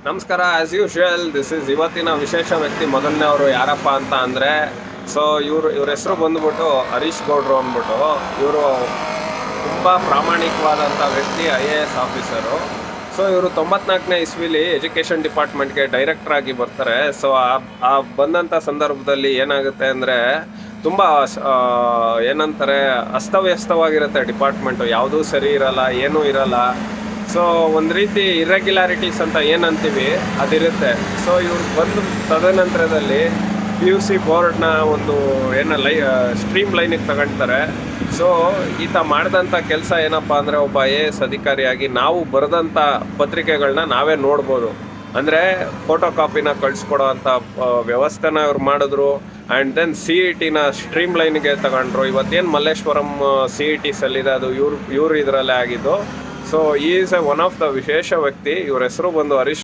ನಮಸ್ಕಾರ. As usual this is ಇವತ್ತಿನ ವಿಶೇಷ ವ್ಯಕ್ತಿ. ಮೊದಲನೇವರು ಯಾರಪ್ಪ ಅಂತ ಅಂದರೆ, ಇವ್ರ ಹೆಸರು ಬಂದ್ಬಿಟ್ಟು ಹರೀಶ್ ಗೌಡ್ರು ಅಂದ್ಬಿಟ್ಟು. ಇವರು ತುಂಬ ಪ್ರಾಮಾಣಿಕವಾದಂಥ ವ್ಯಕ್ತಿ, IAS ಆಫೀಸರು. ಇವರು 94ನೇ ಇಸ್ವಿಲಿ ಎಜುಕೇಷನ್ ಡಿಪಾರ್ಟ್ಮೆಂಟ್ಗೆ ಡೈರೆಕ್ಟ್ರಾಗಿ ಬರ್ತಾರೆ. ಆ ಬಂದಂಥ ಸಂದರ್ಭದಲ್ಲಿ ಏನಾಗುತ್ತೆ ಅಂದರೆ, ತುಂಬ ಏನಂತಾರೆ, ಅಸ್ತವ್ಯಸ್ತವಾಗಿರುತ್ತೆ ಡಿಪಾರ್ಟ್ಮೆಂಟು. ಯಾವುದೂ ಸರಿ ಇರಲ್ಲ, ಏನೂ ಇರಲ್ಲ. ಒಂದು ರೀತಿ ಇರ್ರೆಗ್ಯುಲಾರಿಟೀಸ್ ಅಂತ ಏನಂತೀವಿ ಅದಿರುತ್ತೆ. ಇವ್ರು ಬಂದು ತದನಂತರದಲ್ಲಿ PUC ಬೋರ್ಡ್ನ ಒಂದು ಸ್ಟ್ರೀಮ್ ಲೈನಿಗೆ ತಗೊಳ್ತಾರೆ. ಈತ ಮಾಡಿದಂಥ ಕೆಲಸ ಏನಪ್ಪ ಅಂದರೆ, ಒಬ್ಬ IAS ಅಧಿಕಾರಿಯಾಗಿ ನಾವು ಬರೆದಂಥ ಪತ್ರಿಕೆಗಳನ್ನ ನಾವೇ ನೋಡ್ಬೋದು. ಅಂದರೆ ಫೋಟೋ ಕಾಪಿನ ಕಳಿಸ್ಕೊಡೋ ಅಂಥ ವ್ಯವಸ್ಥೆನ ಇವ್ರು ಮಾಡಿದ್ರು. ಆ್ಯಂಡ್ ದೆನ್ CETನ ಸ್ಟ್ರೀಮ್ ಲೈನ್ಗೆ ತಗೊಂಡ್ರು. ಇವತ್ತೇನು ಮಲ್ಲೇಶ್ವರಂ CET ಸಲ್ಲಿದೆ, ಅದು ಇವ್ರು ಇದರಲ್ಲೇ ಆಗಿದ್ದು. ಈಸ್ ಒನ್ ಆಫ್ ದ ವಿಶೇಷ ವ್ಯಕ್ತಿ. ಇವ್ರ ಹೆಸರು ಬಂದು ಹರೀಶ್